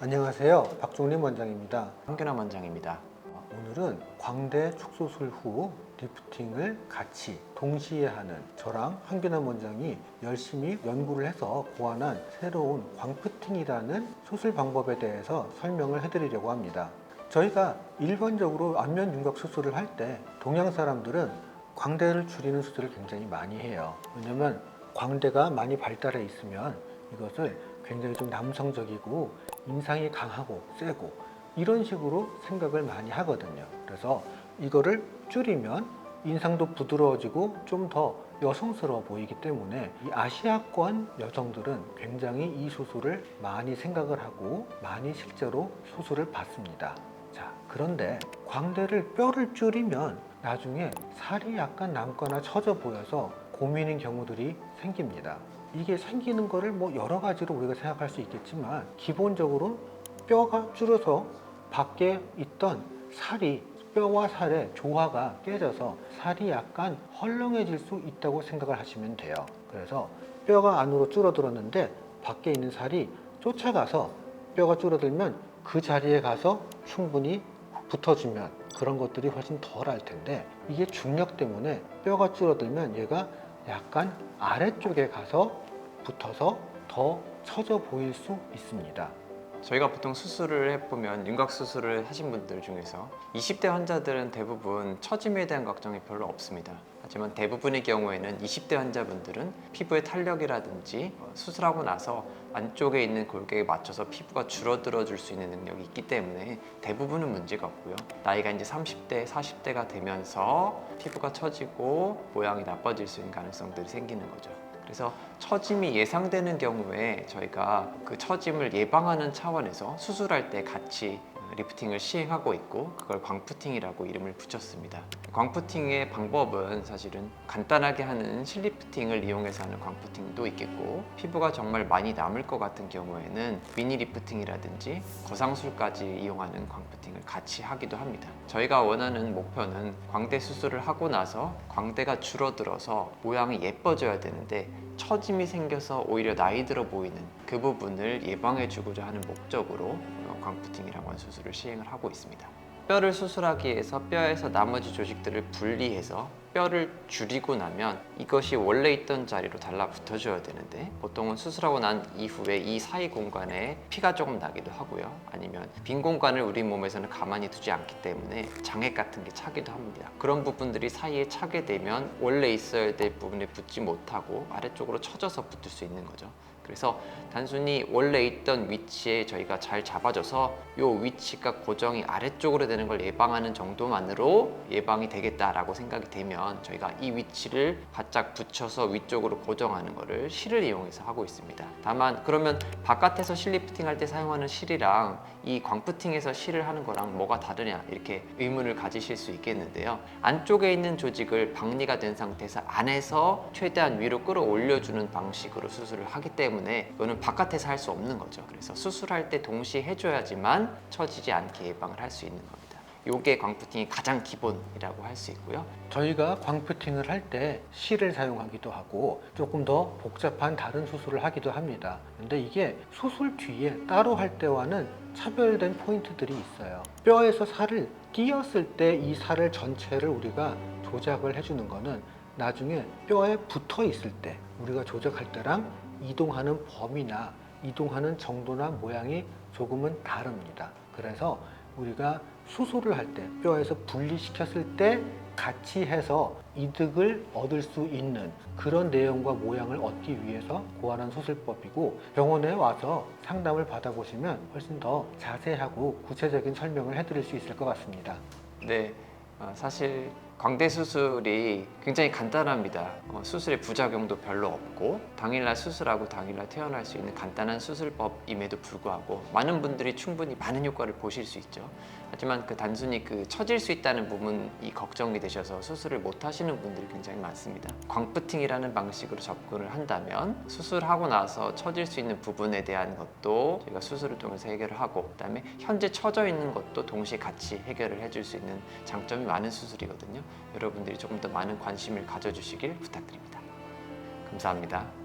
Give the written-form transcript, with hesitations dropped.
안녕하세요. 박종림 원장입니다. 황균환 원장입니다. 오늘은 광대 축소술 후 리프팅을 같이 동시에 하는 저랑 황균환 원장이 열심히 연구를 해서 고안한 새로운 광프팅이라는 수술 방법에 대해서 설명을 해드리려고 합니다. 저희가 일반적으로 안면 윤곽 수술을 할 때 동양 사람들은 광대를 줄이는 수술을 굉장히 많이 해요. 왜냐면 광대가 많이 발달해 있으면 이것을 굉장히 좀 남성적이고 인상이 강하고 세고 이런 식으로 생각을 많이 하거든요. 그래서 이거를 줄이면 인상도 부드러워지고 좀 더 여성스러워 보이기 때문에 이 아시아권 여성들은 굉장히 이 수술을 많이 생각을 하고 많이 실제로 수술을 받습니다. 자, 그런데 광대를 뼈를 줄이면 나중에 살이 약간 남거나 처져 보여서 고민인 경우들이 생깁니다. 이게 생기는 거를 뭐 여러 가지로 우리가 생각할 수 있겠지만 기본적으로 뼈가 줄어서 밖에 있던 살이 뼈와 살의 조화가 깨져서 살이 약간 헐렁해질 수 있다고 생각을 하시면 돼요. 그래서 뼈가 안으로 줄어들었는데 밖에 있는 살이 쫓아가서 뼈가 줄어들면 그 자리에 가서 충분히 붙어주면 그런 것들이 훨씬 덜 할 텐데 이게 중력 때문에 뼈가 줄어들면 얘가 약간 아래쪽에 가서 붙어서 더 처져 보일 수 있습니다. 저희가 보통 수술을 해보면 윤곽 수술을 하신 분들 중에서 20대 환자들은 대부분 처짐에 대한 걱정이 별로 없습니다. 하지만 대부분의 경우에는 20대 환자분들은 피부의 탄력이라든지 수술하고 나서 안쪽에 있는 골격에 맞춰서 피부가 줄어들어 줄 수 있는 능력이 있기 때문에 대부분은 문제가 없고요. 나이가 이제 30대, 40대가 되면서 피부가 처지고 모양이 나빠질 수 있는 가능성들이 생기는 거죠. 그래서 처짐이 예상되는 경우에 저희가 그 처짐을 예방하는 차원에서 수술할 때 같이 리프팅을 시행하고 있고 그걸 광프팅이라고 이름을 붙였습니다. 광프팅의 방법은 사실은 간단하게 하는 실리프팅을 이용해서 하는 광프팅도 있겠고 피부가 정말 많이 남을 것 같은 경우에는 미니 리프팅이라든지 거상술까지 이용하는 광프팅을 같이 하기도 합니다. 저희가 원하는 목표는 광대 수술을 하고 나서 광대가 줄어들어서 모양이 예뻐져야 되는데 처짐이 생겨서 오히려 나이 들어 보이는 그 부분을 예방해 주고자 하는 목적으로 광프팅이라고 하는 수술을 시행을 하고 있습니다. 뼈를 수술하기 위해서 뼈에서 나머지 조직들을 분리해서 뼈를 줄이고 나면 이것이 원래 있던 자리로 달라붙어 줘야 되는데 보통은 수술하고 난 이후에 이 사이 공간에 피가 조금 나기도 하고요. 아니면 빈 공간을 우리 몸에서는 가만히 두지 않기 때문에 장액 같은 게 차기도 합니다. 그런 부분들이 사이에 차게 되면 원래 있어야 될 부분에 붙지 못하고 아래쪽으로 처져서 붙을 수 있는 거죠. 그래서 단순히 원래 있던 위치에 저희가 잘 잡아줘서 이 위치가 고정이 아래쪽으로 되는 걸 예방하는 정도만으로 예방이 되겠다라고 생각이 되면 저희가 이 위치를 바짝 붙여서 위쪽으로 고정하는 거를 실을 이용해서 하고 있습니다. 다만 그러면 바깥에서 실 리프팅 할 때 사용하는 실이랑 이 광프팅에서 실을 하는 거랑 뭐가 다르냐 이렇게 의문을 가지실 수 있겠는데요. 안쪽에 있는 조직을 박리가 된 상태에서 안에서 최대한 위로 끌어올려주는 방식으로 수술을 하기 때문에 이거는 바깥에서 할 수 없는 거죠. 그래서 수술할 때 동시에 해줘야지만 처지지 않게 예방을 할 수 있는 겁니다. 요게 광프팅이 가장 기본이라고 할 수 있고요. 저희가 광프팅을 할 때 실을 사용하기도 하고 조금 더 복잡한 다른 수술을 하기도 합니다. 근데 이게 수술 뒤에 따로 할 때와는 차별된 포인트들이 있어요. 뼈에서 살을 띄었을 때 이 살을 전체를 우리가 조작을 해주는 거는 나중에 뼈에 붙어 있을 때 우리가 조작할 때랑 이동하는 범위나 이동하는 정도나 모양이 조금은 다릅니다. 그래서 우리가 수술을 할 때 뼈에서 분리시켰을 때 같이 해서 이득을 얻을 수 있는 그런 내용과 모양을 얻기 위해서 고안한 수술법이고 병원에 와서 상담을 받아보시면 훨씬 더 자세하고 구체적인 설명을 해드릴 수 있을 것 같습니다. 네, 사실 광대 수술이 굉장히 간단합니다. 수술의 부작용도 별로 없고 당일날 수술하고 당일날 퇴원할 수 있는 간단한 수술법임에도 불구하고 많은 분들이 충분히 많은 효과를 보실 수 있죠. 하지만 단순히 처질 수 있다는 부분이 걱정이 되셔서 수술을 못 하시는 분들이 굉장히 많습니다. 광프팅이라는 방식으로 접근을 한다면 수술하고 나서 처질 수 있는 부분에 대한 것도 저희가 수술을 통해서 해결을 하고 그다음에 현재 처져 있는 것도 동시에 같이 해결을 해줄 수 있는 장점이 많은 수술이거든요. 여러분들이 조금 더 많은 관심을 가져주시길 부탁드립니다. 감사합니다.